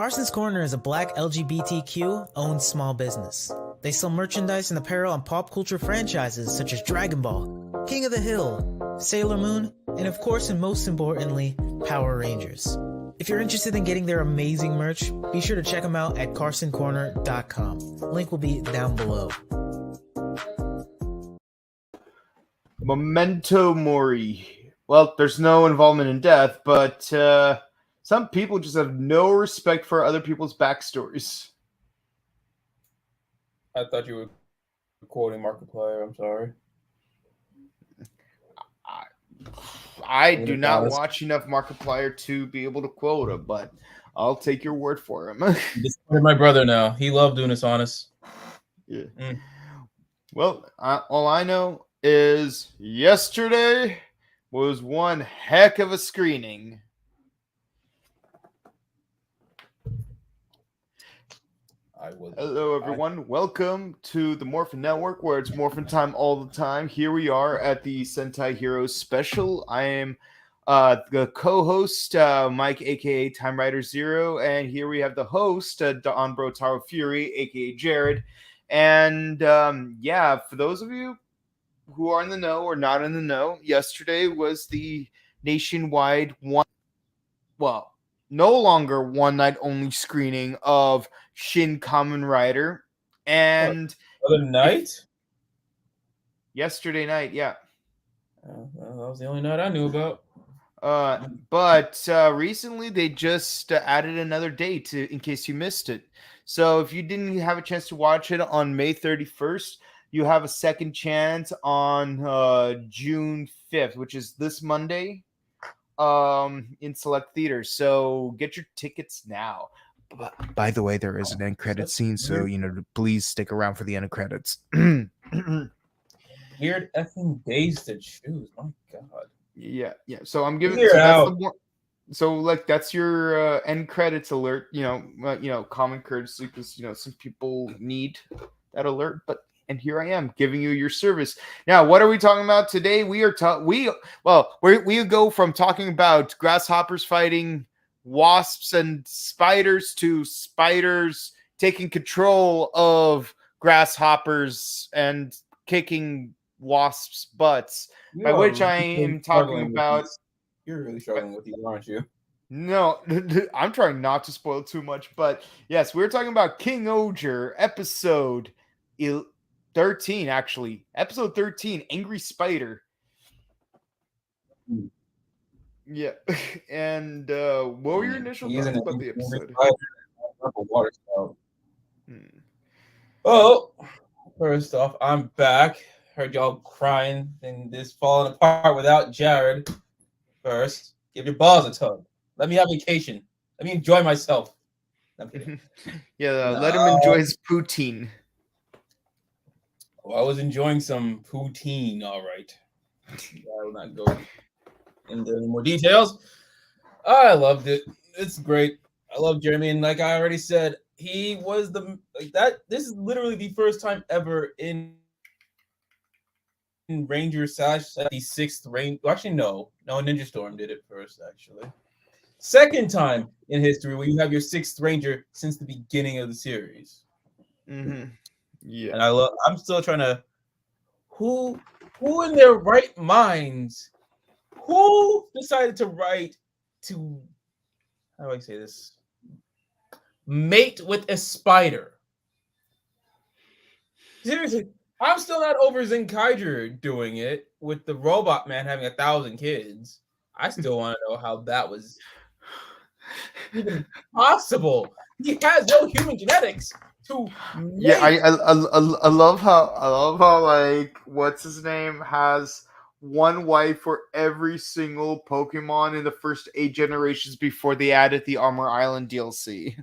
Carson's Corner is a black LGBTQ-owned small business. They sell merchandise and apparel on pop culture franchises such as Dragon Ball, King of the Hill, Sailor Moon, and of course and most importantly, Power Rangers. If you're interested in getting their amazing merch, be sure to check them out at carsoncorner.com. Link will be down below. Memento Mori. Well, there's no involvement in death, but some people just have no respect for other people's backstories. I thought you were quoting Markiplier. I'm sorry. I do not watch enough Markiplier to be able to quote him, but I'll take your word for him. My brother now. He loved doing this honest. Yeah. Well, all I know is yesterday was one heck of a screening. Hello, everyone. Welcome to the Morphin Network, where it's Morphin time all the time. Here we are at the Sentai Hero Special. I am the co-host, Mike, a.k.a. Time Rider Zero, and here we have the host, Don Brotaro Fury, a.k.a. Jared. And, for those of you who are in the know or not in the know, yesterday was the nationwide no longer one night only screening of Shin Kamen Rider. And other night? Yesterday night, yeah. Well, that was the only night I knew about. But recently they just added another date in case you missed it. So if you didn't have a chance to watch it on May 31st, you have a second chance on June 5th, which is this Monday. In select theaters, so get your tickets now. By the way, there is an end credit scene, so please stick around for the end credits. Weird effing days to choose. My God. Yeah. So I'm giving. That's your end credits alert. Common courtesy, because some people need that alert, but. And here I am giving you your service. Now, what are we talking about today? We go from talking about grasshoppers fighting wasps and spiders to spiders taking control of grasshoppers and kicking wasps' butts. By which I am talking about. You're really struggling with these, aren't you? No, I'm trying not to spoil too much, but yes, we're talking about KingOhger episode 13, actually. Episode 13, Angry Spider. Yeah. And what were your initial thoughts about the episode? Well, first off, I'm back. Heard y'all crying and this falling apart without Jared. First, give your balls a tug. Let me have vacation. Let me enjoy myself. Let him enjoy his poutine. Well, I was enjoying some poutine, all right. I will not go into any more details. I loved it. It's great. I love Jeremy, and like I already said, he was this is literally the first time ever in Ranger / the sixth Ranger. Actually, no, Ninja Storm did it first, actually. Second time in history where you have your sixth Ranger since the beginning of the series. Mm-hmm. Yeah, and I'm still trying to. Who in their right minds? Who decided to how do I say this? Mate with a spider. Seriously, I'm still not over Zenkaiger doing it with the robot man having 1,000 kids. I still want to know how that was even possible. He has no human genetics. I love how like what's his name has one wife for every single Pokemon in the first 8 generations before they added the Armor Island DLC.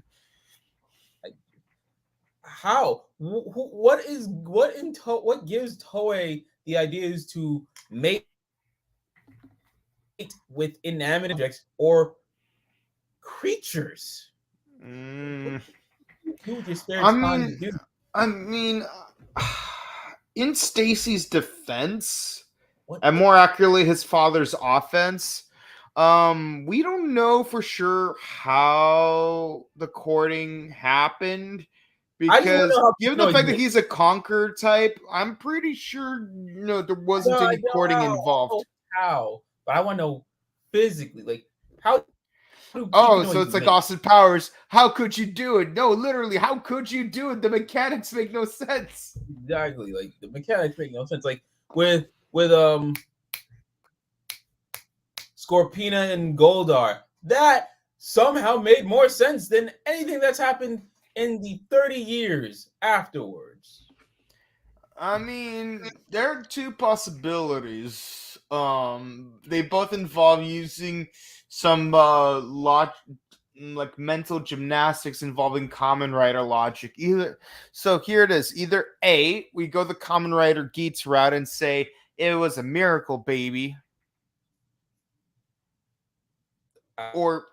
How? What gives Toei the idea is to mate with inanimate objects or creatures? I mean, in Stacy's defense, and more accurately, his father's offense, We don't know for sure how the courting happened because given the fact that he's a conqueror type, I'm pretty sure there wasn't any courting involved. How? But I want to know physically, like how. So it's like Austin Powers. How could you do it? No, literally, how could you do it? The mechanics make no sense. Exactly, like the mechanics make no sense. Like with Scorpina and Goldar, that somehow made more sense than anything that's happened in the 30 years afterwards. I mean, there are two possibilities. They both involve using some like mental gymnastics involving Kamen Rider logic. So here it is. Either A, we go the Kamen Rider Geats route and say it was a miracle baby. Or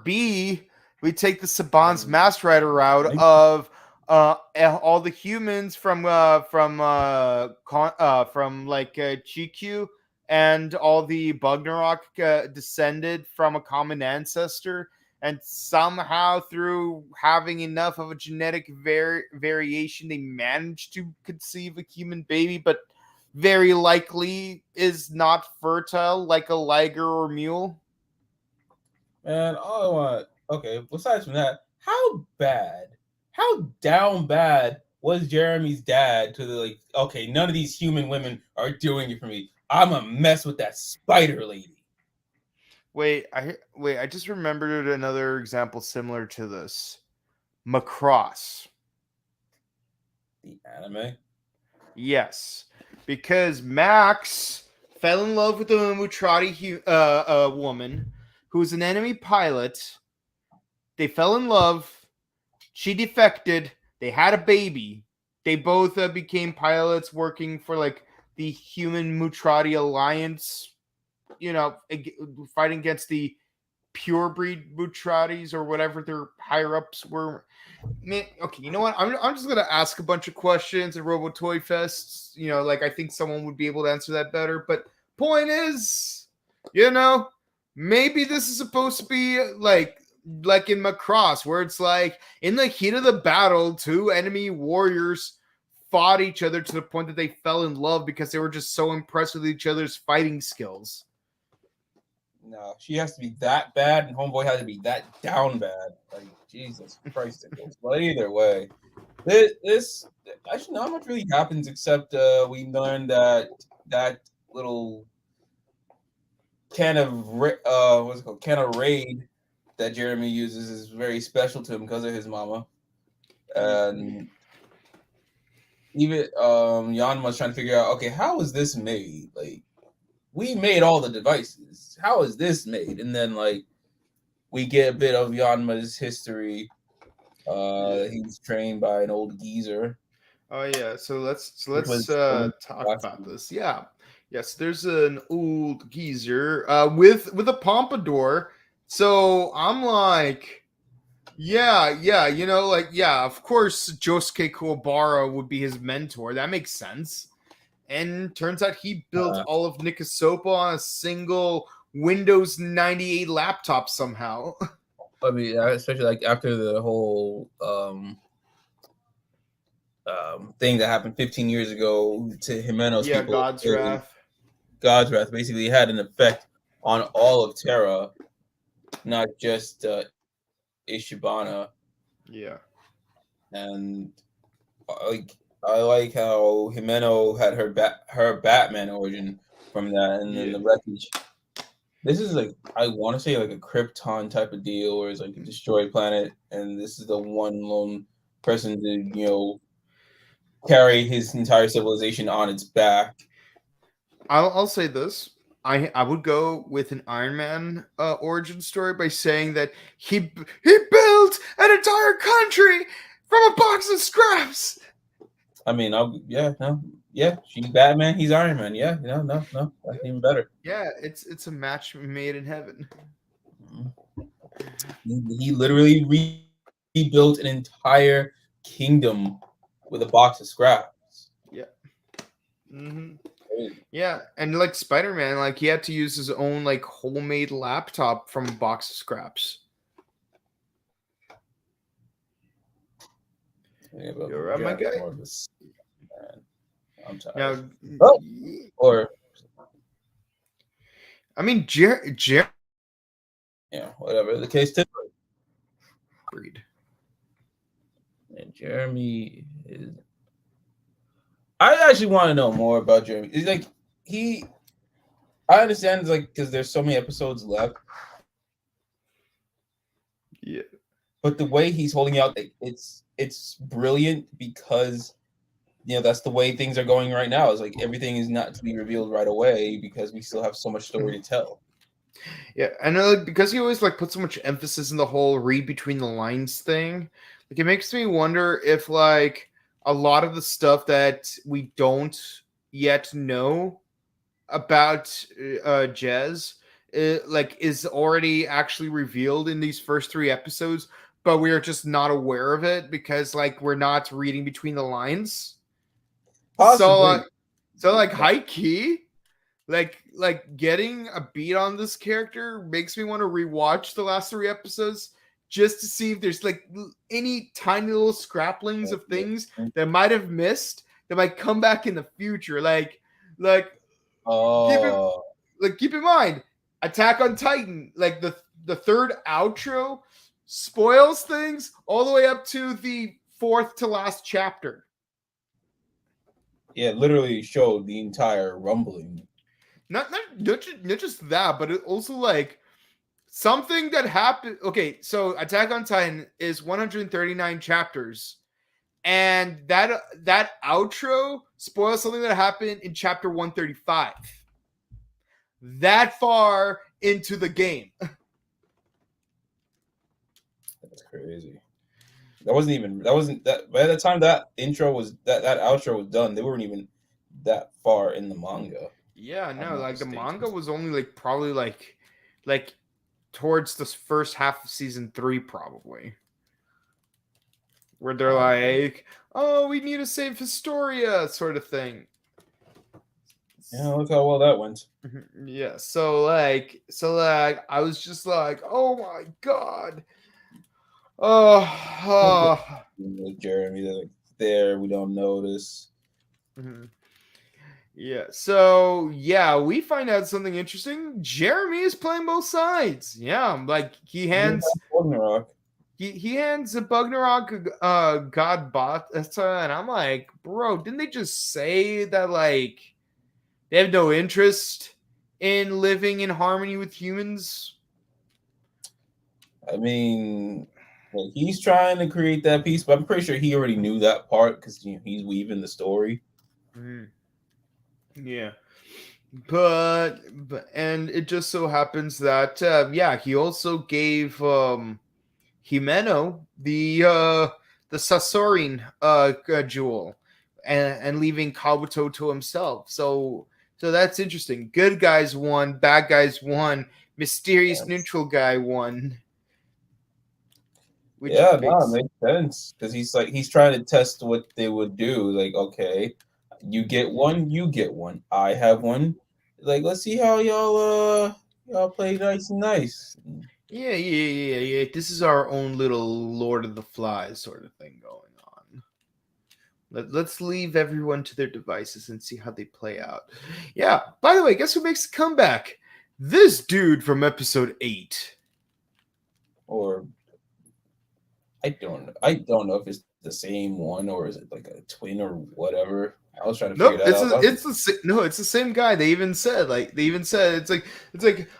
B, we take the Saban's Masked Rider route of all the humans from GQ and all the Bugnarok descended from a common ancestor, and somehow through having enough of a genetic variation, they managed to conceive a human baby, but very likely is not fertile like a liger or mule. And all I want, okay, besides from that, how down bad was Jeremy's dad to the like, okay, none of these human women are doing it for me. I'm a mess with that spider lady. Wait, I just remembered another example similar to this. Macross. The anime? Yes. Because Max fell in love with the Mutrati woman who's an enemy pilot. They fell in love. She defected. They had a baby. They both became pilots working for like the Human Mutrati Alliance, fighting against the purebred Mutratis or whatever their higher ups were. Man, okay, you know what? I'm just gonna ask a bunch of questions at Robo Toy Fest. Like I think someone would be able to answer that better. But point is, maybe this is supposed to be like in Macross, where it's like in the heat of the battle, two enemy warriors fought each other to the point that they fell in love because they were just so impressed with each other's fighting skills. No, she has to be that bad, and Homeboy has to be that down bad. Like Jesus Christ, but either way, this actually not much really happens except we learned that little can of raid that Jeremy uses is very special to him because of his mama, and even Yanma's trying to figure out, okay, how is this made? Like, we made all the devices. How is this made? And then like we get a bit of Yanma's history. He was trained by an old geezer. Oh yeah, so let's talk about this. Yeah. Yes, there's an old geezer with a pompadour. So I'm like, yeah, of course Josuke Kuwabara would be his mentor. That makes sense. And turns out he built all of Nikasopa on a single Windows 98 laptop somehow. I mean, especially like after the whole thing that happened 15 years ago to Himeno's people. God's Wrath. God's Wrath basically had an effect on all of Terra, not just Ishibana. Yeah. And I like how Himeno had her Batman origin from that, and then the wreckage. This is like, I want to say like a Krypton type of deal, where it's like a destroyed planet, and this is the one lone person to carry his entire civilization on its back. I'll say this. I would go with an Iron Man origin story by saying that he built an entire country from a box of scraps. I mean, she's Batman, he's Iron Man. Yeah, no, that's even better. Yeah, it's a match made in heaven. He literally rebuilt an entire kingdom with a box of scraps. Yeah. Mm-hmm. Yeah, and like Spider-Man, like he had to use his own like homemade laptop from a box of scraps. Yeah, You're right, my guy. I'm tired. Now, I mean, yeah, whatever the case. Breed. And Jeremy is. I actually want to know more about Jeremy. It's like I understand, like, because there's so many episodes left. Yeah. But the way he's holding out, it's brilliant because that's the way things are going right now. It's like everything is not to be revealed right away because we still have so much story to tell. Yeah, and like because he always like put so much emphasis in the whole read between the lines thing, like it makes me wonder if like a lot of the stuff that we don't yet know about Jez like is already actually revealed in these first 3 episodes, but we are just not aware of it because like we're not reading between the lines. Possibly. So like high key, like getting a beat on this character makes me want to rewatch the last 3 episodes just to see if there's like any tiny little scraplings of things that might have missed that might come back in the future. Keep in mind, Attack on Titan, like the third outro spoils things all the way up to the 4th to last chapter. Yeah, literally showed the entire rumbling. Not just that, but it also like something that happened. Okay, so Attack on Titan is 139 chapters, and that outro spoils something that happened in chapter 135. That far into the game. That's crazy. That wasn't that by the time that intro was that outro was done, they weren't even that far in the manga. Yeah, no, like the manga was only like probably like towards the first half of season 3 probably. Where they're like, "Oh, we need to save Historia," sort of thing. Yeah, look how well that went. Yeah, so like I was just like, "Oh my god." Jeremy, they're like there, we don't notice. Mm-hmm. Yeah, so yeah, we find out something interesting. Jeremy is playing both sides. Yeah, like he hands he hands a Bugnarok God bot, and I'm like, bro, didn't they just say that like they have no interest in living in harmony with humans? I mean, like, he's trying to create that peace, but I'm pretty sure he already knew that part because he's weaving the story. Mm-hmm. Yeah, but and it just so happens that he also gave Himeno the Sasorin jewel and leaving Kabuto to himself. So that's interesting. Good guys won, bad guys won, mysterious neutral guy won. It makes sense because he's trying to test what they would do. Like, okay, you get one, I have one. Like, let's see how y'all play nice and nice. Yeah. This is our own little Lord of the Flies sort of thing going on. Let's leave everyone to their devices and see how they play out. Yeah, by the way, guess who makes a comeback? This dude from episode 8. Or I don't know if it's the same one or is it like a twin or whatever. I was trying to figure that out. It's the same guy. They even said it's like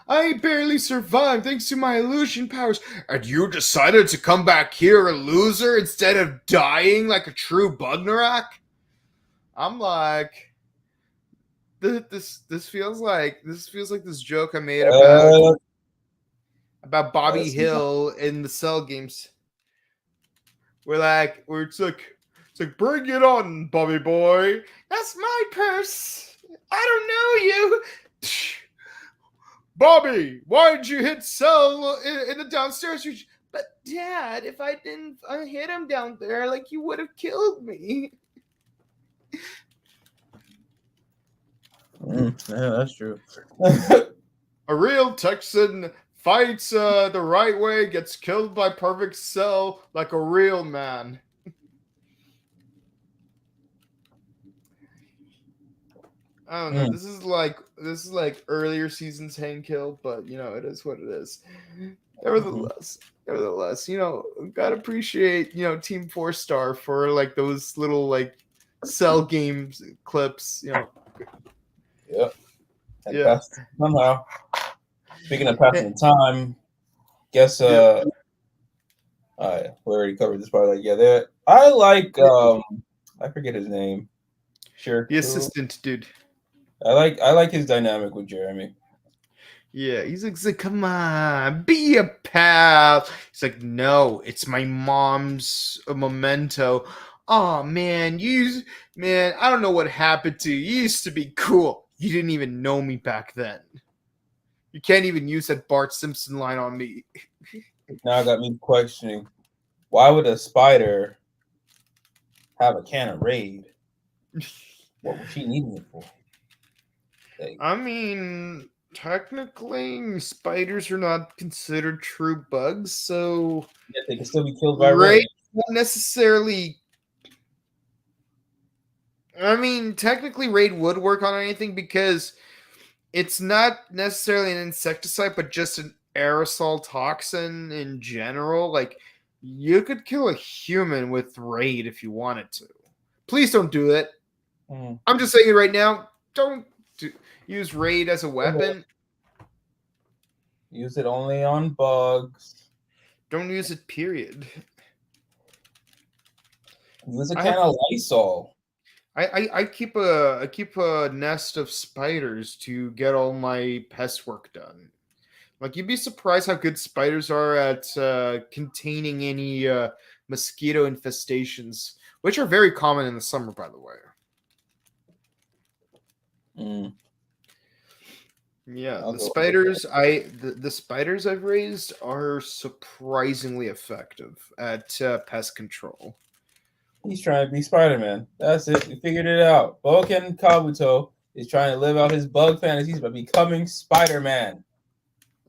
I barely survived thanks to my illusion powers, and you decided to come back here a loser instead of dying like a true Bugnarok. I'm like, this feels like this joke I made about Bobby Hill in the Cell games. Where it's like bring it on, Bobby boy. That's my purse. I don't know you. Bobby, why did you hit Cell in the downstairs? But Dad, if I didn't hit him down there, like you would have killed me. Yeah, that's true. A real Texan fights the right way, gets killed by Perfect Cell like a real man. I don't know. This is like earlier seasons Hank Hill, but it is what it is. Nevertheless, gotta appreciate Team 4-Star for like those little like Cell games clips. Yep. Yeah. Somehow. Speaking of passing the time, guess we already covered this part. Like, yeah, I like I forget his name. Sure. The assistant dude. I like his dynamic with Jeremy. Yeah, he's like, come on, be a pal. He's like, no, it's my mom's memento. Oh man, I don't know what happened to you. You used to be cool. You didn't even know me back then. You can't even use that Bart Simpson line on me. Now got me questioning, why would a spider have a can of Raid? What was she needing it for? I mean, technically, spiders are not considered true bugs, so yeah, they can still be killed by Raid. Not necessarily. I mean, technically, Raid would work on anything because it's not necessarily an insecticide, but just an aerosol toxin in general. Like, you could kill a human with Raid if you wanted to. Please don't do it. I'm just saying it right now. Don't use Raid as a weapon. Use it only on bugs. Don't use it, period. Use a can of Lysol. I keep a nest of spiders to get all my pest work done. Like, you'd be surprised how good spiders are at containing any mosquito infestations, which are very common in the summer, by the way. Yeah, the spiders I've raised are surprisingly effective at pest control. He's trying to be Spider-Man. That's it. We figured it out. Boken Kabuto is trying to live out his bug fantasies by becoming Spider-Man.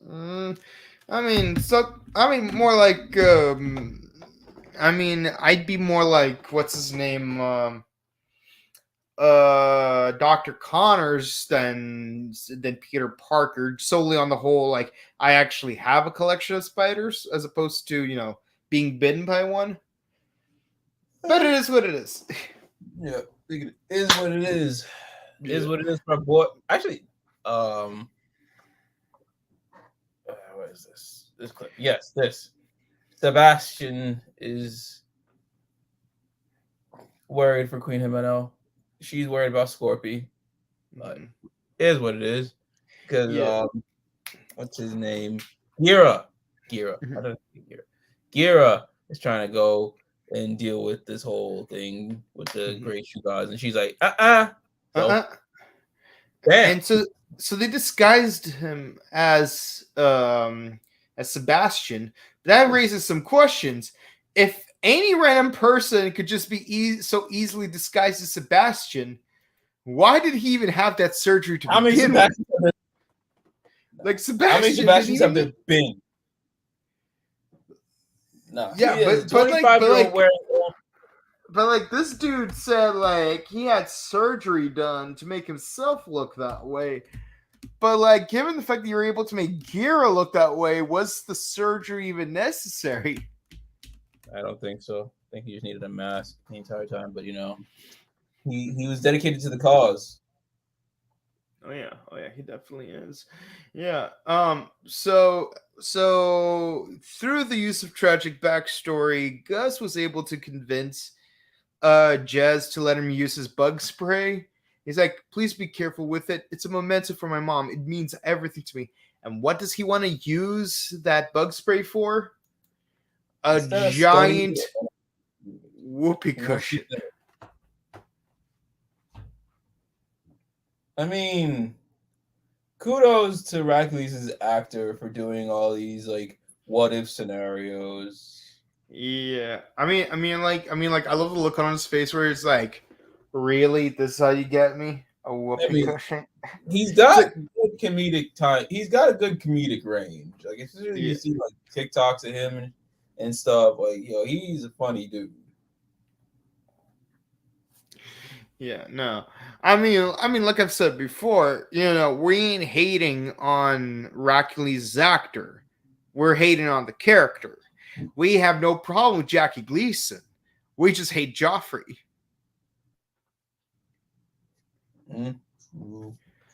More like I'd be more like, what's his name? Dr. Connors than Peter Parker, solely on the whole, like, I actually have a collection of spiders as opposed to, being bitten by one. But it is what it is. Yeah, it is what it is. It is what it is, my boy. Actually, what is this? This clip. Yes, this. Sebastian is worried for Queen Himeno. She's worried about Scorpy. But it is what it is. Because what's his name? Gira. Gira is trying to go and deal with this whole thing with the Great Shoe Gods, and she's like, Damn. And so they disguised him as Sebastian. That raises some questions. If any random person could just be so easily disguised as Sebastian, why did he even have that surgery to begin with? Like, Sebastian. How many Sebastians have there been? No. Yeah, but like this dude said, like, he had surgery done to make himself look that way. But like, given the fact that you were able to make Gira look that way, was the surgery even necessary? I don't think so. I think he just needed a mask the entire time. But he was dedicated to the cause. Oh yeah, he definitely is. Yeah. So through the use of tragic backstory, Gus was able to convince Jez to let him use his bug spray. He's like, please be careful with it. It's a memento for my mom. It means everything to me. And what does he want to use that bug spray for? A giant whoopee cushion. I mean, kudos to Hercules' actor for doing all these like what if scenarios. Yeah, I mean, I love the look on his face where it's like, really, this is how you get me? A whoopee cushion. He's got good comedic time. He's got a good comedic range. Like especially you see like TikToks of him and stuff. Like he's a funny dude. Yeah, no. I mean, like I've said before, we ain't hating on Hercules' actor. We're hating on the character. We have no problem with Jackie Gleason. We just hate Joffrey.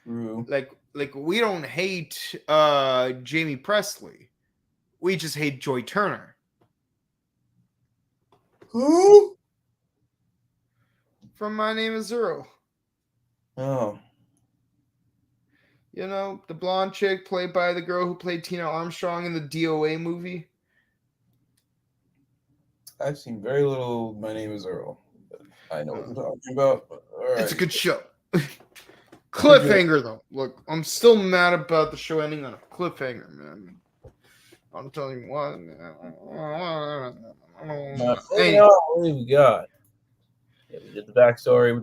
True. Like we don't hate Jamie Presley. We just hate Joy Turner. Who? From My Name is Earl. Oh. The blonde chick played by the girl who played Tina Armstrong in the DOA movie. I've seen very little My Name is Earl. I know what you're talking about. All right. It's a good show. Cliffhanger, though. Look, I'm still mad about the show ending on a cliffhanger, man. I'm telling you what. What do we got? Yeah, we did the backstory.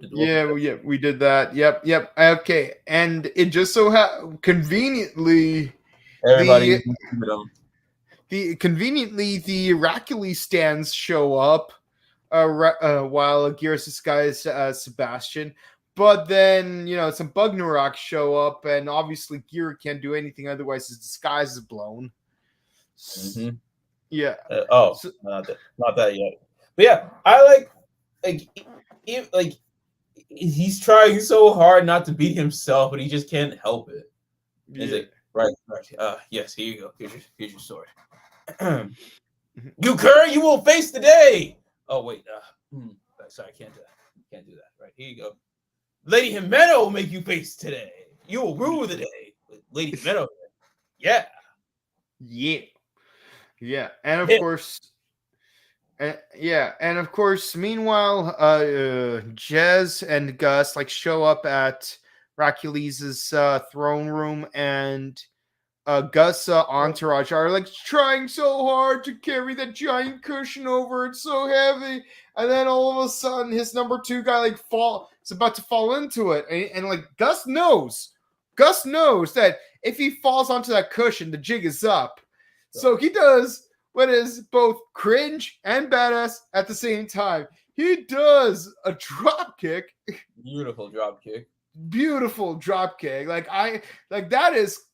We did that. Yep. Okay, and it just so conveniently, everybody the Hercules stands show up while Gears disguised Sebastian. But then, some Bugnarok show up, and obviously Gira can't do anything, otherwise his disguise is blown. Mm-hmm. Yeah. Not that yet. But yeah, I like he's trying so hard not to be himself, but he just can't help it. Yeah. He's like, right. Yes, here you go. Here's your sword. You cur, you will face the day. Oh wait, sorry, I can't do that. Can't do that. Right, here you go. Lady Jimena will make you face today. You will rule the day. Lady Jimena. Yeah. And of course, meanwhile, Jez and Gus show up at Hercules' throne room, and Gus' entourage are trying so hard to carry that giant cushion over. It's so heavy, and then all of a sudden, his number 2 guy it's about to fall into it, and Gus knows that if he falls onto that cushion, the jig is up. So he does what is both cringe and badass at the same time. He does a drop kick. Beautiful drop kick. That is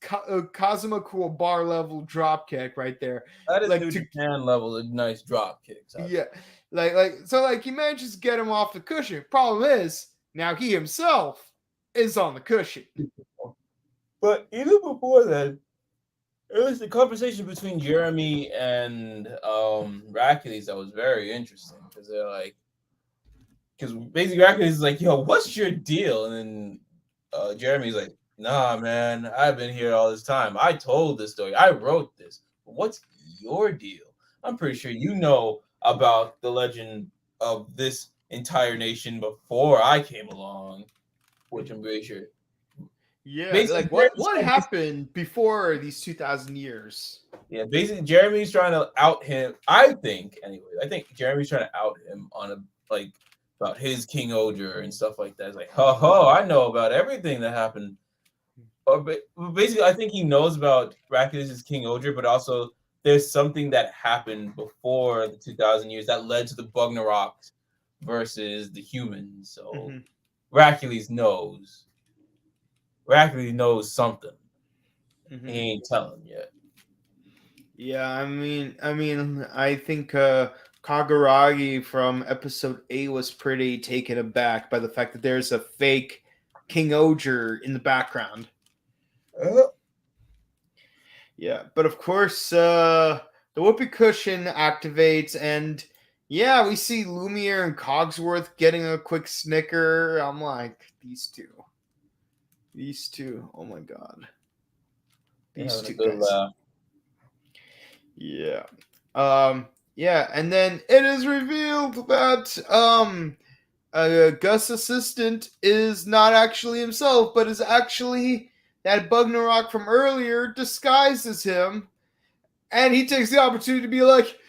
Kazuma Cool bar level drop kick right there. That is New Japan level of nice drop kicks. Yeah. He manages to get him off the cushion. Problem is, now he himself is on the cushion. But even before that, it was the conversation between Jeremy and Hercules that was very interesting, because because basically Hercules is like, yo, what's your deal? And then Jeremy's like, nah, man, I've been here all this time. I told this story. I wrote this. But what's your deal? I'm pretty sure you know about the legend of this entire nation before I came along, which I'm pretty sure. Yeah, what happened before these 2,000 years? Yeah, basically Jeremy's trying to out him. I think Jeremy's trying to out him on about his KingOhger and stuff like that. It's like, I know about everything that happened. But basically, I think he knows about Hercules' KingOhger, but also there's something that happened before the 2,000 years that led to the Bugnaroks versus the humans. So Hercules knows. Hercules knows something. He ain't telling yet. Yeah, I mean, I think Kagaragi from episode 8 was pretty taken aback by the fact that there's a fake KingOhger in the background. Yeah, but of course, the whoopee cushion activates, and yeah, we see Lumiere and Cogsworth getting a quick snicker. I'm like, these two, oh my god, these two guys. Yeah. And then it is revealed that Gus' assistant is not actually himself, but is actually that Bugnarok from earlier disguised as him. And he takes the opportunity to be like,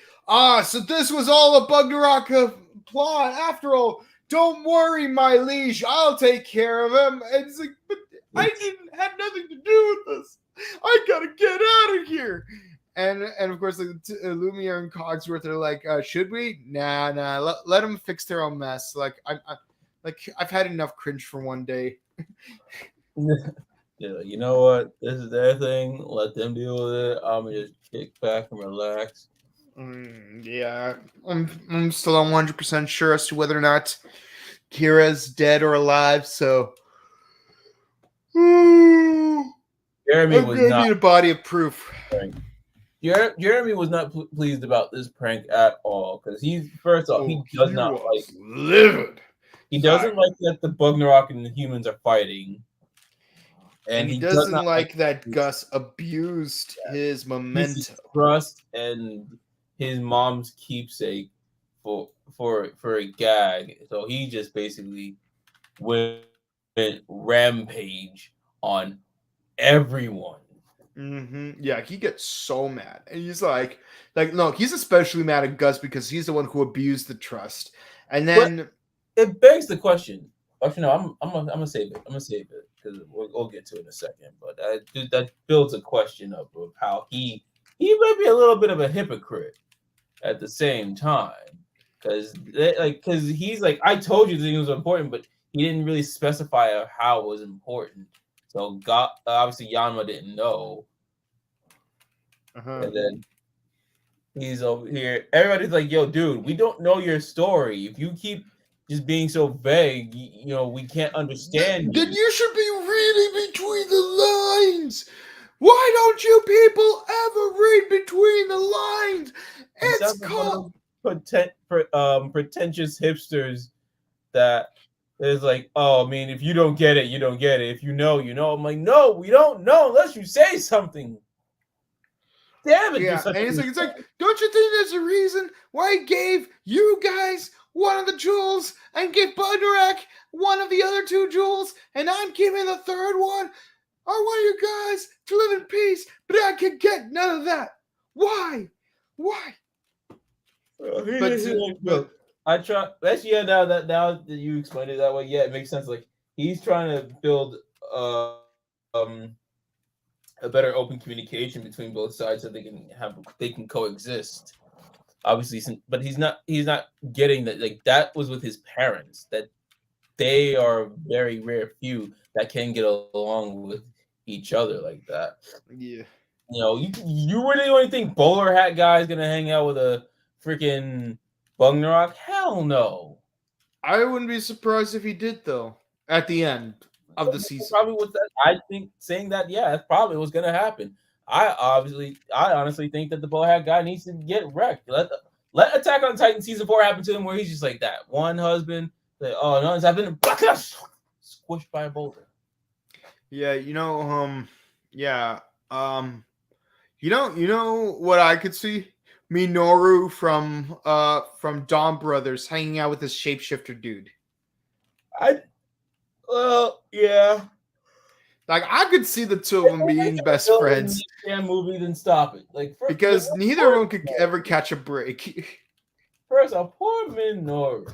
so this was all a Bugnarok plot after all. "Don't worry, my liege, I'll take care of him." And it's like, "But I didn't have nothing to do with this. I gotta get out of here." And of course, like, Lumiere and Cogsworth are like, "Should we? Nah. Let them fix their own mess. Like I've had enough cringe for one day." Yeah, you know what? This is their thing. Let them deal with it. I'm gonna just kick back and relax. Yeah, I'm still 100% sure as to whether or not Kira's dead or alive. So Jeremy I'm was gonna not need a body of proof. Jeremy was not pleased about this prank at all because he does not like livid. He doesn't like that the Bugnarok and the humans are fighting. And he doesn't like that Gus abused his memento, his trust, and his mom's keepsake for a gag. So he just basically went rampage on everyone. Yeah, he gets so mad, and he's like, no, he's especially mad at Gus because he's the one who abused the trust, and then it begs the question. Actually, no, I'm gonna save it. I'm gonna save it because we'll get to it in a second. But that builds a question up of how he might be a little bit of a hypocrite at the same time, because he's like, I told you the thing was important, but he didn't really specify how it was important. So obviously Yanma didn't know, and then he's over here. Everybody's like, "Yo, dude, we don't know your story. If you keep just being so vague, we can't understand Then you should be reading between the lines. Why don't you people ever read between the lines? It's called pretentious hipsters that is like, oh, I mean, if you don't get it, you don't get it. If you know, you know. I'm like, no, we don't know unless you say something. Damn it! Yeah, and it's like, don't you think there's a reason why I gave you guys one of the jewels and give Bugnarok one of the other two jewels, and I'm giving the third one? I want you guys to live in peace, but I can get none of that. Why? I try. That's now that you explained it that way, yeah, it makes sense. Like he's trying to build a better open communication between both sides so they can coexist. Obviously, but he's not getting that. Like that was with his parents. That they are very rare few that can get along with each other like that. Yeah. You really only think bowler hat guy is gonna hang out with a freaking Bugnarok? Hell no. I wouldn't be surprised if he did though. At the end of the season, probably was that. I think saying that, yeah, that's probably what's gonna happen. I honestly think that the bowler hat guy needs to get wrecked. Let Attack on Titan season 4 happen to him where he's just like that one husband. Like, oh no, it's happened. Squished by a boulder. Yeah, you know what I could see? Minoru from Dawn Brothers hanging out with this shapeshifter dude. Yeah. Like I could see the two of them being best friends. Movie, then stop it. Like because neither of them could ever catch a break. First off, poor Minoru.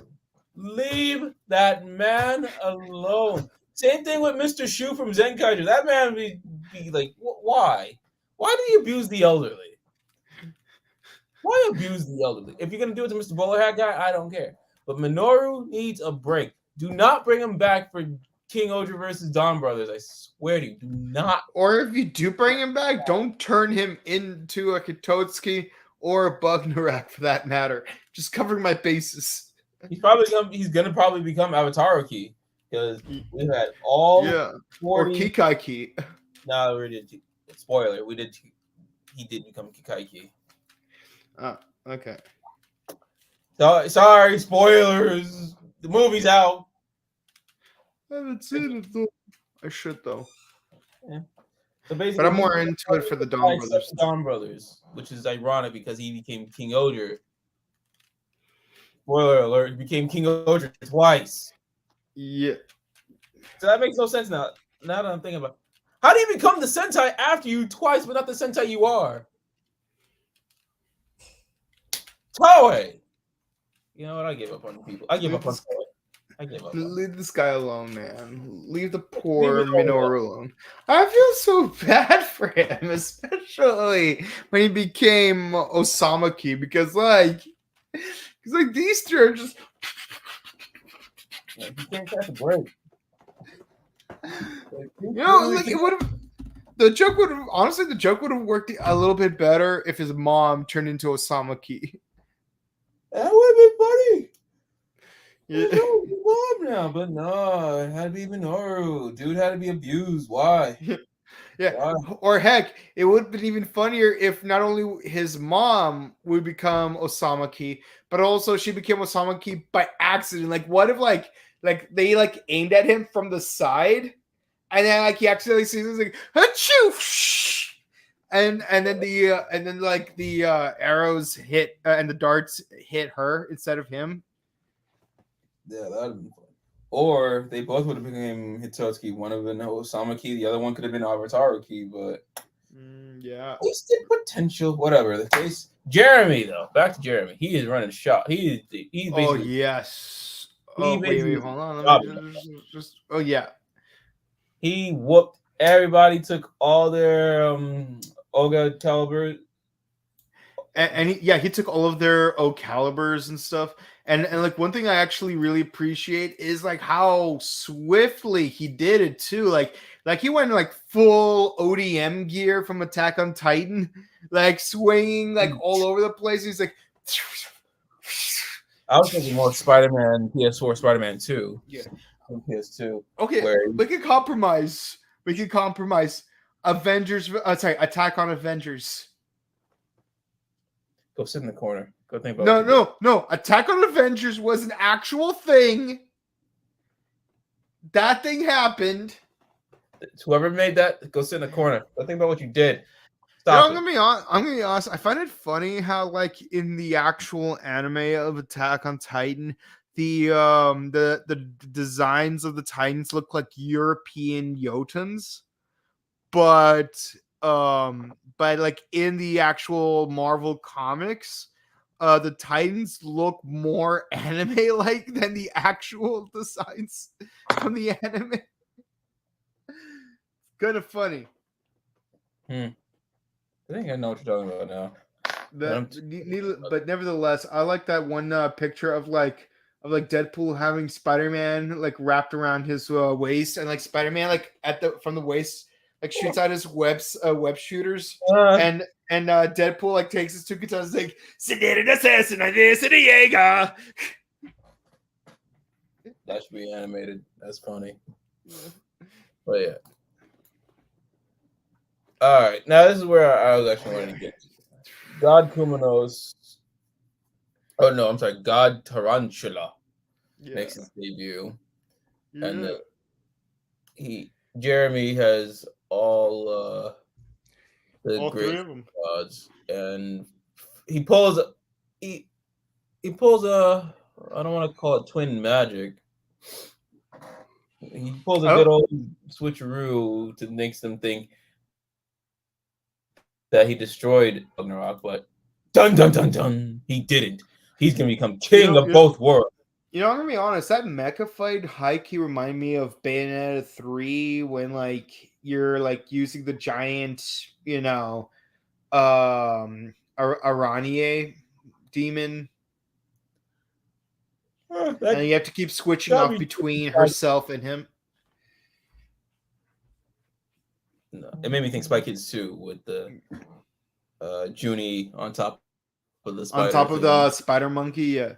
Leave that man alone. Same thing with Mr. Shu from Zenkaiger. That man be like, why? Why do you abuse the elderly? Why abuse the elderly? If you're gonna do it to Mr. Bowler Hat guy, I don't care. But Minoru needs a break. Do not bring him back for KingOhger versus Dawn Brothers. I swear to you, do not. Or if you do bring him back, don't turn him into a Katotsuki or a Bugnarok for that matter. Just covering my bases. He's gonna probably become Avataruki because we've had all 40... or Kikaiki. No, we did. Spoiler: he did become Kikaiki. Okay. Sorry, spoilers. The movie's out. I haven't seen it though. I should though. Yeah. So but I'm more into it for the Dawn Brothers. Dawn Brothers, which is ironic because he became KingOhger. Spoiler alert, he became KingOhger twice. Yeah. So that makes no sense now. Now that I'm thinking about it. How do you become the Sentai after you twice, but not the Sentai you are? Toei! You know what? I give up on people. I give up on Toei. I give up. Leave this guy alone, man. Leave the poor Minoru alone. I feel so bad for him, especially when he became Ohsama because these two are just. He can't catch a break. It would have. The joke would have honestly. The joke would have worked a little bit better if his mom turned into Ohsama. That would have been funny. Yeah. Mom now, but no, it had to be Minoru. Dude had to be abused. Why? Yeah. Why? Or heck, it would have been even funnier if not only his mom would become Ohsama, but also she became Ohsama by accident. Like, what if they aimed at him from the side, and then he accidentally sees this achoo, and then the arrows hit and the darts hit her instead of him. Yeah, that would have been fun. Or they both would have become Hitotsuki. One of them Ohsama, the other one could have been Avatar Key, but yeah, wasted potential. Whatever the case. Jeremy, though, back to Jeremy. He is running shot. He's basically. Oh yes. Wait, hold on. Let me just. Oh yeah. He whooped everybody. Took all their Ohga caliber. And he took all of their calibers and stuff. And like one thing I actually really appreciate is like how swiftly he did it too. Like he went like full ODM gear from Attack on Titan, like swinging like all over the place. He's like, I was thinking more Spider-Man PS4, Spider-Man 2. Yeah, PS2. Okay, we can compromise. Avengers. Attack on Avengers. Go sit in the corner. Go think about No. Attack on Avengers was an actual thing. That thing happened. Whoever made that, go sit in the corner. Go think about what you did. I'm gonna be honest. I find it funny how, like, in the actual anime of Attack on Titan, the designs of the Titans look like European Jotuns, but like in the actual Marvel comics, the Titans look more anime-like than the actual designs from the anime. Kind of funny. I think I know what you're talking about now. But nevertheless, I like that one picture of Deadpool having Spider-Man like wrapped around his waist, and like Spider-Man like from the waist like shoots out his web shooters, and Deadpool like takes his two guitars like Sedated Assassin, I this in a Jaeger. That should be animated. That's funny. But yeah. All right, now this is where I was actually wanting to get to. God Kumanos. Oh no, I'm sorry. God Tarantula makes his debut, and Jeremy has all the great gods, and he pulls a I don't want to call it twin magic. He pulls a good old switcheroo to make them think that he destroyed Ragnarok, but dun dun dun dun, he didn't. He's gonna become king of both worlds. I'm gonna be honest. That mecha fight hike reminded me of Bayonetta 3 when like you're like using the giant, Aranie demon, and you have to keep switching off between herself and him. No, it made me think Spy Kids 2 with the Junie on top of the spider. On top of the spider monkey, yeah.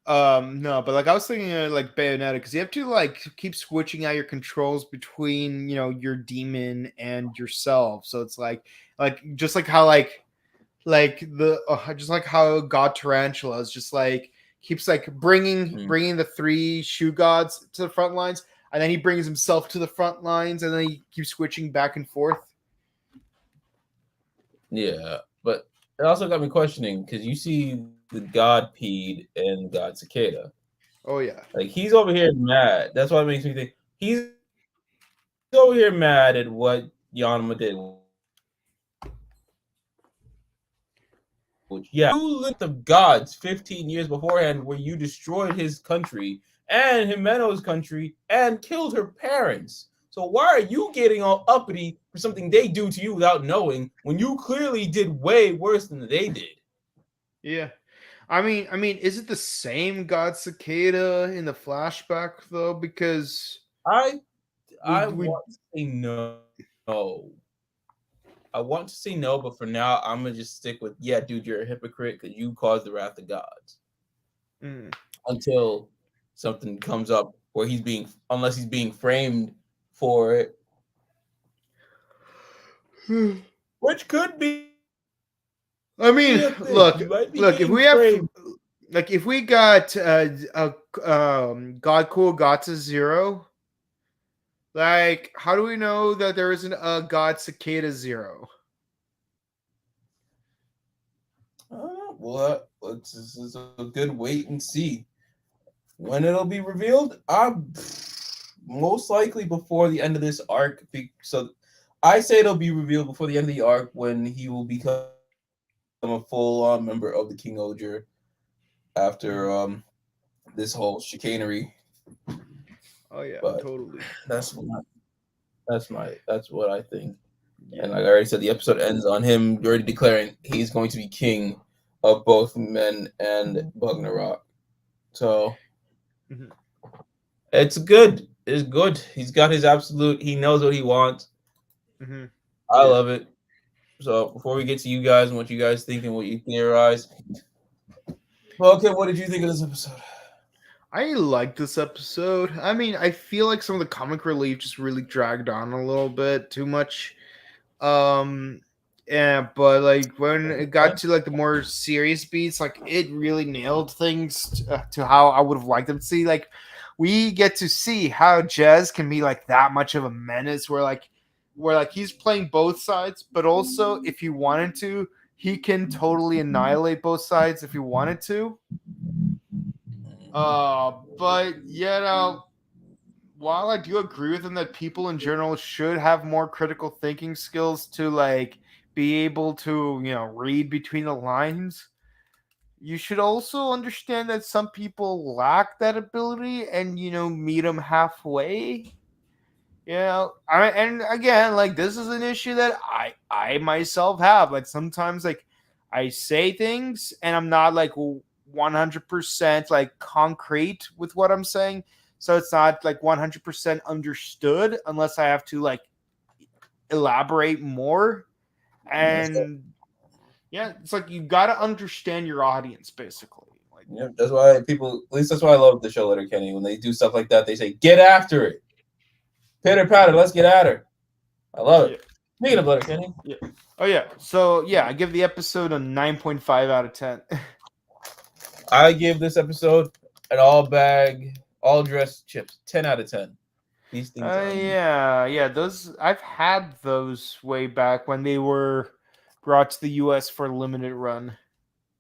No, but like I was thinking like Bayonetta, because you have to like keep switching out your controls between your demon and yourself. So it's like just like how just like how God Tarantula is just like keeps like bringing the three shoe gods to the front lines, and then he brings himself to the front lines, and then he keeps switching back and forth. Yeah, but it also got me questioning, because you see the God Peed and God Cicada. Oh yeah, like he's over here mad. That's why it makes me think he's over here mad at what Yanma did. Which, you lit the gods 15 years beforehand, where you destroyed his country and Himeno's country and killed her parents. So why are you getting all uppity for something they do to you without knowing when you clearly did way worse than they did? Yeah. I mean, is it the same God Cicada in the flashback though? Because I want to say no. I want to say no, but for now, I'm gonna just stick with dude, you're a hypocrite because you caused the wrath of gods. Until something comes up where unless he's being framed for it, which could be. I mean, look, if we have, like, if we got God Kuwagata 0, like, how do we know that there isn't a God Cicada 0? Well, this is a good wait and see. When it'll be revealed, most likely before the end of this arc. So I say it'll be revealed before the end of the arc when he will become a full-on member of the KingOhger after this whole chicanery. Oh yeah, but totally. That's what I think. Yeah. And like I already said, the episode ends on him already declaring he's going to be king of both men and Ragnarok. So it's good. It's good. He's got his absolute. He knows what he wants. I love it. So before we get to you guys and what you guys think and what you theorize, okay, what did you think of this episode? I like this episode. I mean, I feel like some of the comic relief just really dragged on a little bit too much. Yeah, but like when it got to like the more serious beats, like it really nailed things to how I would have liked them to see. Like we get to see how Jez can be like that much of a menace, where he's playing both sides, but also if he wanted to, he can totally annihilate both sides if he wanted to. But while I do agree with him that people in general should have more critical thinking skills to like be able to, read between the lines, you should also understand that some people lack that ability and, meet them halfway. And again, like this is an issue that I myself have. Like sometimes like I say things and I'm not like 100% like concrete with what I'm saying. So it's not like 100% understood unless I have to like elaborate more. And it's like you got to understand your audience basically. Like, that's why at least that's why I love the show Letterkenny. When they do stuff like that, they say, get after it. Pitter patter, let's get at her. I love it. Speaking of Letterkenny. Yeah. Oh yeah. So I give the episode a 9.5 out of 10. I give this episode an all dressed chips, 10 out of 10. These things. Those I've had those way back when they were brought to the U.S. for a limited run.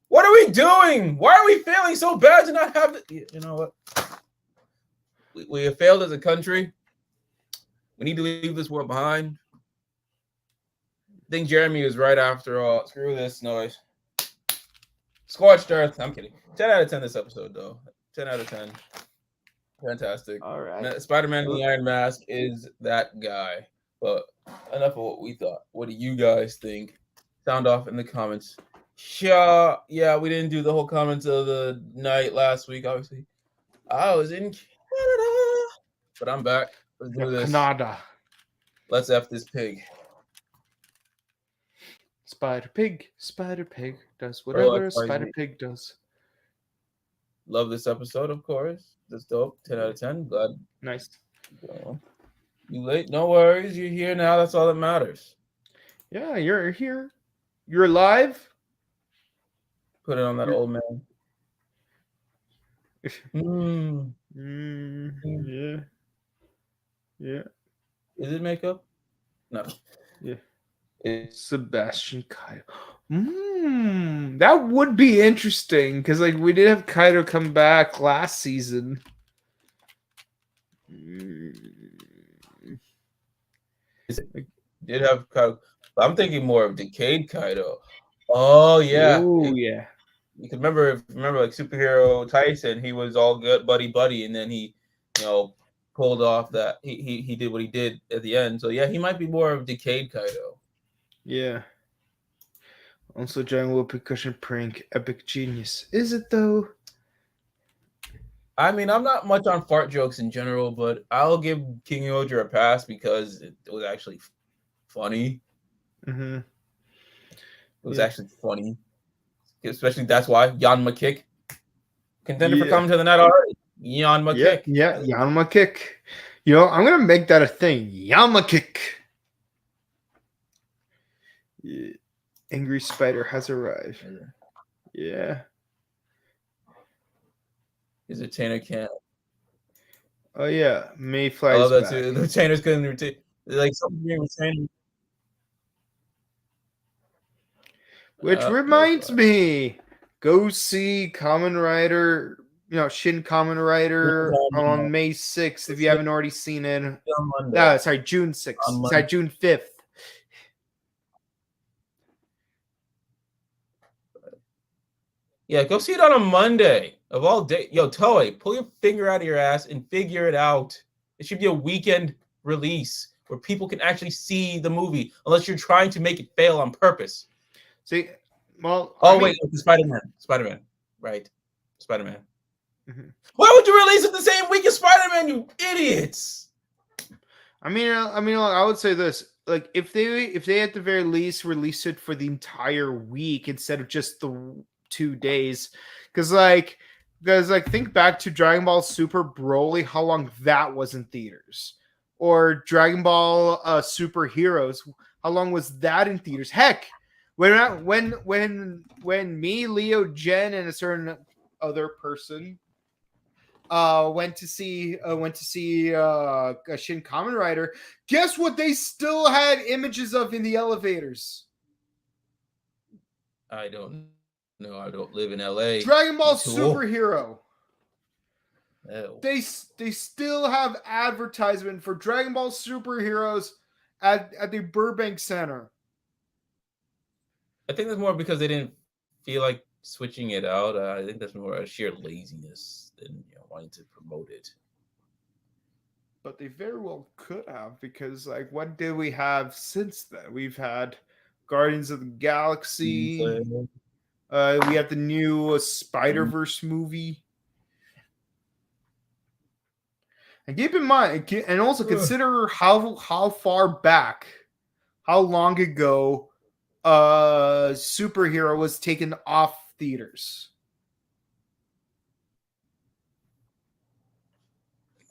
What are we doing? Why are we failing so bad to not have it? You know what? We have failed as a country. We need to leave this world behind. I think Jeremy was right after all. Screw this noise. Scorched Earth. I'm kidding. 10 out of 10 this episode, though. 10 out of 10. Fantastic. All right. Spider-Man in the Iron Mask is that guy. But enough of what we thought. What do you guys think? Sound off in the comments. Sure. Yeah, we didn't do the whole comments of the night last week, obviously. I was in Canada. But I'm back. Let's do this. Canada. Let's F this pig. Spider pig does whatever a spider pig does. Love this episode, of course. That's dope. 10 out of 10. Glad. Nice. You late? No worries. You're here now. That's all that matters. Yeah, you're here. You're alive. Put it on that old man. Yeah. Is it makeup? No. Yeah. Sebastian Kaido. That would be interesting because like we did have Kaido come back last season. Did have Kaido. I'm thinking more of Decayed Kaido. Oh yeah. Oh yeah. You can remember like Superhero Tyson, he was all good buddy, and then he, pulled off that he did what he did at the end. So yeah, he might be more of Decayed Kaido. Yeah. Also, Giant Will Percussion Prank, epic genius. Is it though? I mean, I'm not much on fart jokes in general, but I'll give KingOhger a pass because it was actually funny. Mm-hmm. It was actually funny. Especially that's why Yanma Kick. Contender for coming to the night already. Yanma Kick. Yeah, Yanma Kick. I'm gonna make that a thing. Yanma Kick. Yeah. Angry Spider has arrived. Yeah. Is it Tanner Camp? Oh yeah, Mayfly's I love that back. too. The Tanner's couldn't retain. Like something with Tanner. Which reminds me, go see Kamen Rider. Shin Kamen Rider on May 6th if you haven't already seen it. No, sorry, June 6th. Sorry, June 5th. Yeah, go see it on a Monday of all day. Yo, Toei, pull your finger out of your ass and figure it out. It should be a weekend release where people can actually see the movie, unless you're trying to make it fail on purpose. See, well, wait, Spider-Man, right? Spider-Man. Mm-hmm. Why would you release it the same week as Spider-Man, you idiots? I would say this: like, if they at the very least release it for the entire week instead of just the 2 days, because think back to Dragon Ball Super Broly, how long that was in theaters, or Dragon Ball Super Heroes, how long was that in theaters? Heck, when me, Leo, Jen, and a certain other person went to see Shin Kamen Rider, guess what they still had images of in the elevators? I don't know. I don't live in LA. Dragon Ball Superhero. Ew. They still have advertisement for Dragon Ball Superheroes at the Burbank Center. I think that's more because they didn't feel like switching it out. I think that's more a sheer laziness than wanting to promote it. But they very well could have, because what did we have since then? We've had Guardians of the Galaxy. We have the new Spider-Verse movie. And keep in mind, and also consider how far back, how long ago Superhero was taken off theaters.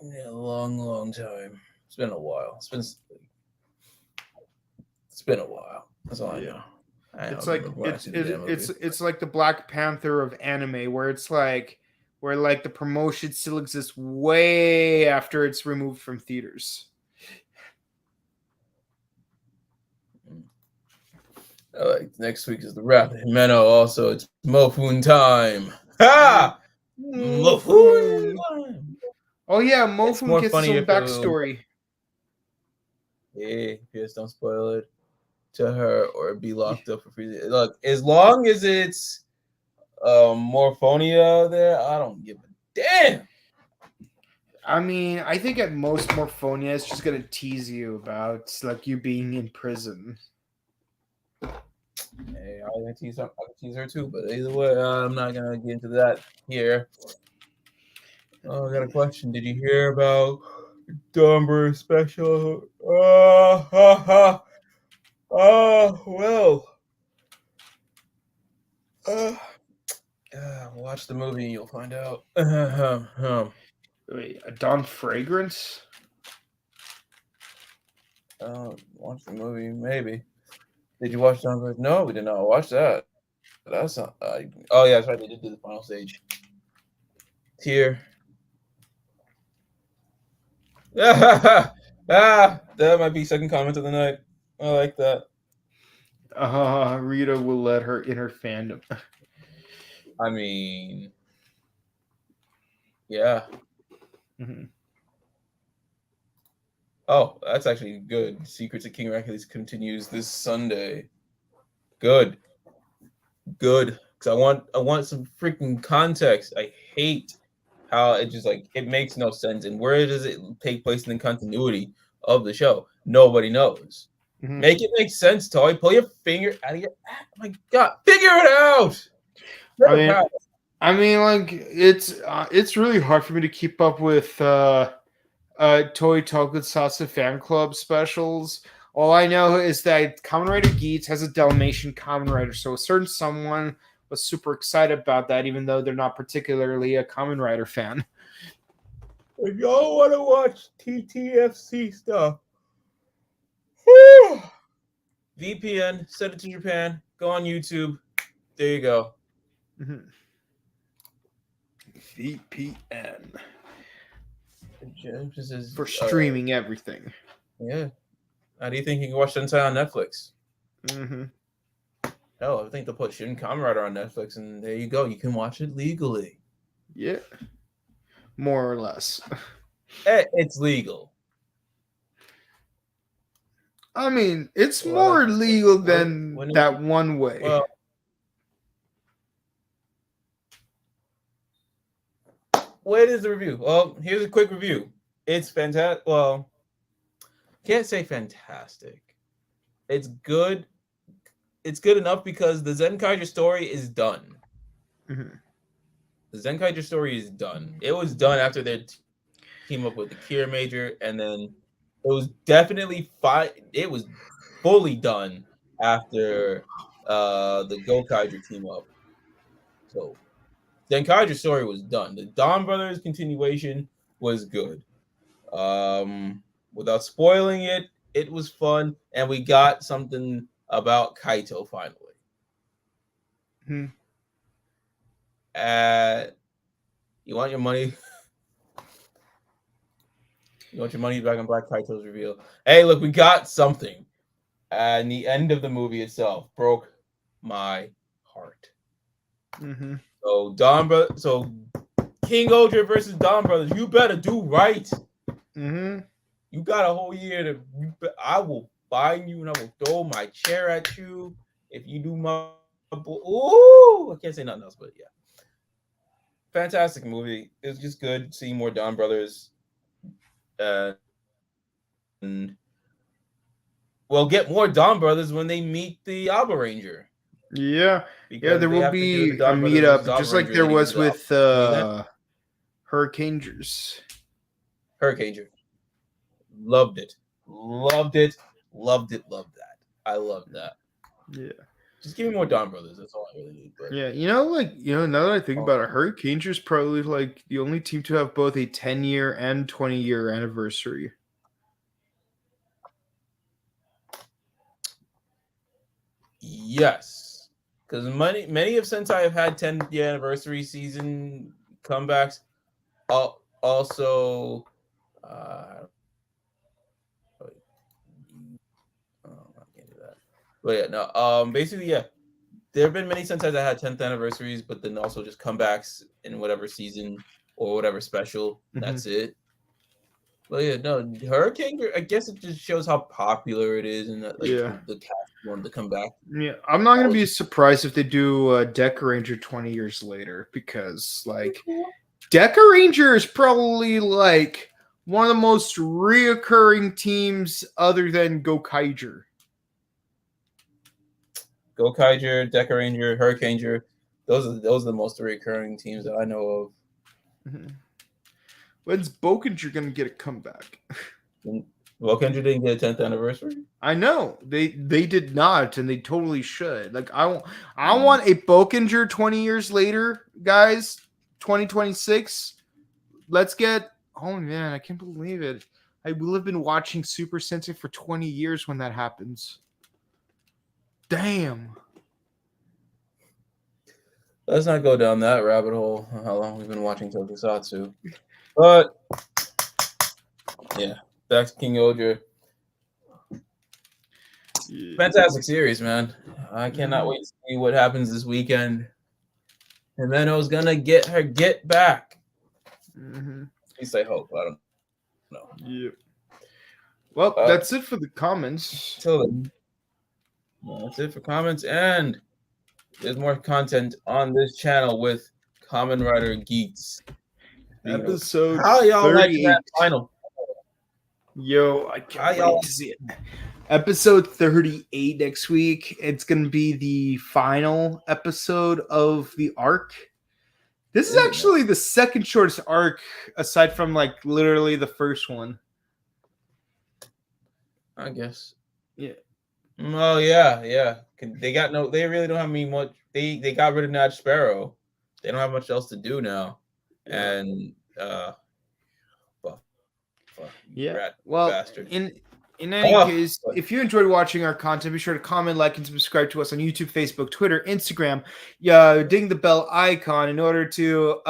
Yeah, a long time. It's been a while. It's been a while. That's all I know. It's like the Black Panther of anime, where the promotion still exists way after it's removed from theaters. Next week is the rap. Himeno also. It's Morphin time. Ha! Morphin time. Oh yeah, Morphin gets his own backstory. Yeah, just don't spoil it to her or be locked up for free. Look, as long as it's Morphonia there, I don't give a damn. I mean, I think at most Morphonia is just gonna tease you about you being in prison. Hey, I can tease her too, but either way, I'm not gonna get into that here. Oh, I got a question. Did you hear about Dumber Special? Watch the movie and you'll find out. Wait, a Dawn Fragrance? Watch the movie, maybe. Did you watch Dawn Fragrance? No, we did not watch that. That's not. Oh yeah, that's right. They did do the final stage. Here. That might be second comment of the night. I like that. Rita will let her in her fandom. I mean, yeah. Mm-hmm. Oh, that's actually good. Secrets of King Hercules continues this Sunday. Good. because I want some freaking context. I hate how it just like it makes no sense. And where does it take place in the continuity of the show? Nobody knows. Mm-hmm. Make it make sense, Toy. Pull your finger out of your. Oh my God, figure it out. I mean, like it's really hard for me to keep up with Toy Tokusatsu fan club specials. All I know is that Kamen Rider Geats has a Dalmatian Kamen Rider, so a certain someone was super excited about that, even though they're not particularly a Kamen Rider fan. If y'all want to watch TTFC stuff, VPN, send it to Japan, go on YouTube. There you go. Mm-hmm. VPN. For streaming everything. Yeah. How do you think you can watch Sentai on Netflix? Mm-hmm. Hell, I think they'll put Shin Kamen Rider on Netflix, and there you go. You can watch it legally. Yeah. More or less. It's legal. I mean, it's more legal than that one way. Well, what is the review? Well, here's a quick review. It's fantastic. Well, can't say fantastic. It's good. It's good enough because the Zenkaiger story is done. Mm-hmm. The Zenkaiger story is done. It was done after their team up with the Kira Major, and then it was definitely fine. It was fully done after the Gokaiger team up. So Zenkaiger story was done. The Dawn Brothers continuation was good. Without spoiling it, it was fun, and we got something about Kaito finally. You want your money? You want your money back on Black Kaito's reveal? Hey, look, we got something. And the end of the movie itself broke my heart. Mm-hmm. So KingOhger versus Dawn Brothers. You better do right. Mm-hmm. You got a whole year to. I will find you and I will throw my chair at you if you do my. Ooh, I can't say nothing else, but yeah. Fantastic movie. It was just good seeing more Dawn Brothers. And we'll get more Dawn Brothers when they meet the Alba Ranger. Yeah, there will be a meetup, just like there was with Hurricanegers. Loved it. Loved that. I loved that. Yeah. Just give me more Dawn Brothers. That's all I really need. But... Yeah, now that I think about it, Hurricanegers probably like the only team to have both a 10-year and 20-year anniversary. Yes, because many of Sentai have had 10-year anniversary season comebacks. Also, I can't do that. But yeah, no. Basically, yeah, there have been many Sentai that had 10th anniversaries, but then also just comebacks in whatever season or whatever special. Mm-hmm. That's it. But yeah, no, Hurricane. I guess it just shows how popular it is, and that the cast wanted to come back. Yeah, I'm not gonna be surprised if they do Deca Ranger 20 years later, because like Deca Ranger is probably like one of the most reoccurring teams other than Gokaiger. Gokaiger, Deca Ranger, Hurricaneger, those are the most recurring teams that I know of. Mm-hmm. When's Bokenger gonna get a comeback? Bokenger didn't get a 10th anniversary. I know they did not, and they totally should. Like I want a Bokenger 20 years later, guys. 2026. Let's get. Oh man, I can't believe it. I will have been watching Super Sentai for 20 years when that happens. Damn. Let's not go down that rabbit hole. How long we've been watching Tokusatsu. But yeah, back to KingOhger. Yeah. Fantastic series, man. I cannot wait to see what happens this weekend. Himeno's gonna get her get back. Mm-hmm. At least I hope. I don't know. Yeah. Well, that's it for the comments. That's it for comments, and There's more content on this channel with Kamen Rider Geeks. Episode how y'all liking that final? Yo, I can't wait to see it. Episode 38 next week. It's going to be the final episode of the arc. This is actually the second shortest arc, aside from like literally the first one. I guess. Yeah. Oh yeah. They really don't have much. They got rid of Nat Sparrow. They don't have much else to do now. And bastard. In any case, if you enjoyed watching our content, be sure to comment, like, and subscribe to us on YouTube, Facebook, Twitter, Instagram. Ding the bell icon in order to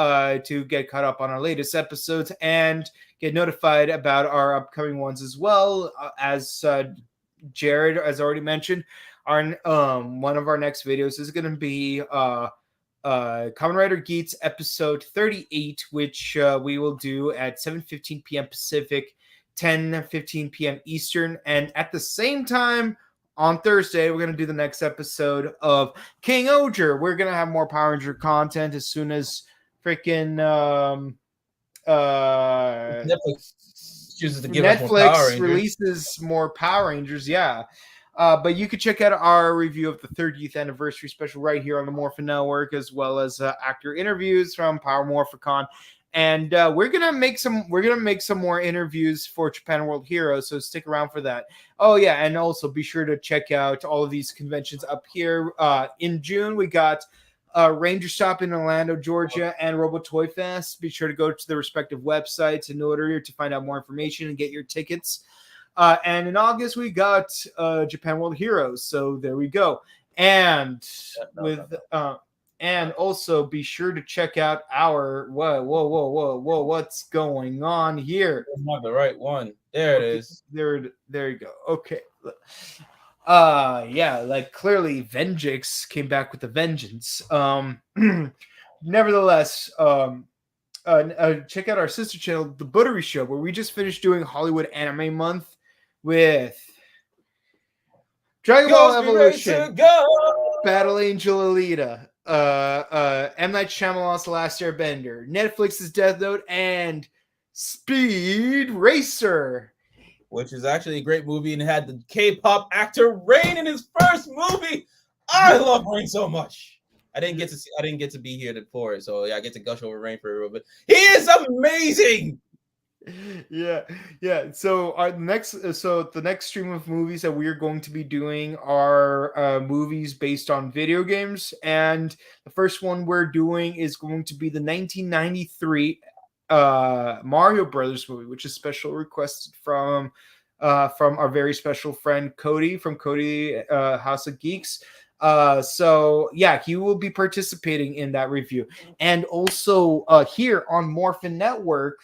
get caught up on our latest episodes and get notified about our upcoming ones as well. As Jared has already mentioned, our one of our next videos is going to be Kamen Rider Geats episode 38, which we will do at 7:15 p.m. Pacific, 10:15 p.m. Eastern, and at the same time on Thursday we're going to do the next episode of KingOhger. We're going to have more Power Ranger content as soon as freaking Netflix chooses to give us more Power Rangers. Releases more Power Rangers. But you can check out our review of the 30th anniversary special right here on the Morphin Network, as well as actor interviews from Power Morphicon. And we're gonna make some more interviews for Japan World Heroes, so stick around for that. Oh yeah, and also be sure to check out all of these conventions up here. In June, we got Ranger Stop in Orlando, Georgia, and Robo Toy Fest. Be sure to go to the respective websites in order to find out more information and get your tickets. And in August, we got Japan World Heroes. So there we go. And and also be sure to check out our whoa, what's going on here? That's not the right one. There it is. There you go. Okay. Like clearly Vengeance came back with a vengeance. Nevertheless, check out our sister channel, The Buttery Show, where we just finished doing Hollywood Anime Month with Dragon Ball Evolution, Battle Angel Alita, M. Night Shyamalan's The Last Airbender, Netflix's Death Note, and Speed Racer, which is actually a great movie and had the K-pop actor Rain in his first movie. I love Rain so much. I didn't get to be here for it, so yeah, I get to gush over Rain for a little bit. He is amazing. Yeah. So the next stream of movies that we are going to be doing are movies based on video games, and the first one we're doing is going to be the 1993 Mario Brothers movie, which is special requested from our very special friend Cody from Cody House of Geeks. So yeah, he will be participating in that review, and also here on Morphin Network,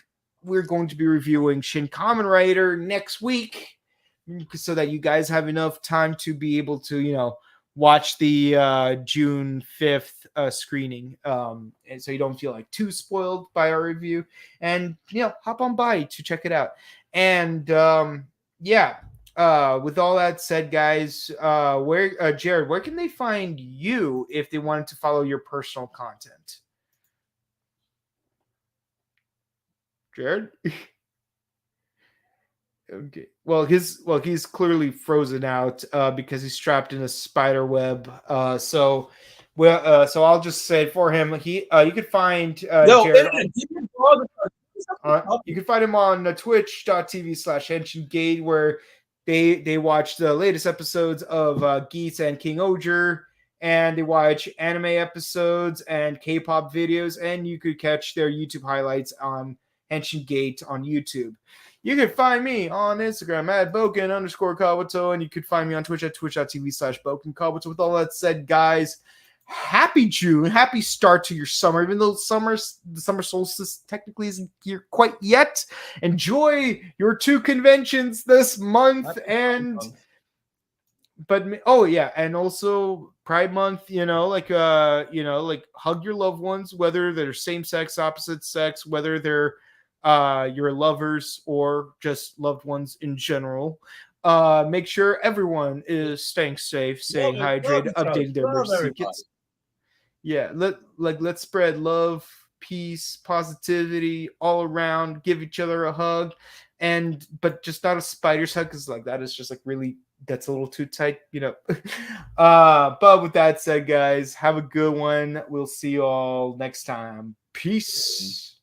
we're going to be reviewing Shin Kamen Rider next week, so that you guys have enough time to be able to, watch the June 5th screening, and so you don't feel like too spoiled by our review, and hop on by to check it out. And with all that said, guys, Jared, where can they find you if they wanted to follow your personal content? Jared? Okay. Well, he's clearly frozen out because he's trapped in a spider web. So I'll just say for him, you could find Jared. You can find him on twitch.tv/HenshinGate, where they watch the latest episodes of Geats and KingOhger, and they watch anime episodes and K-pop videos, and you could catch their YouTube highlights on HenshinGate on YouTube. You can find me on Instagram at Boken_Kabuto, and you could find me on Twitch at twitch.tv/BokenKabuto. With all that said, guys, happy June, happy start to your summer, even though the summer solstice technically isn't here quite yet. Enjoy your 2 conventions this month, and also Pride Month, like hug your loved ones, whether they're same sex, opposite sex, whether they're your lovers or just loved ones in general. Make sure everyone is staying safe, staying hydrated, updating their emergency kits. Yeah, let's spread love, peace, positivity all around. Give each other a hug, but just not a spider's hug, because like that is just like really, that's a little too tight, you know. But with that said, guys, have a good one. We'll see you all next time. Peace.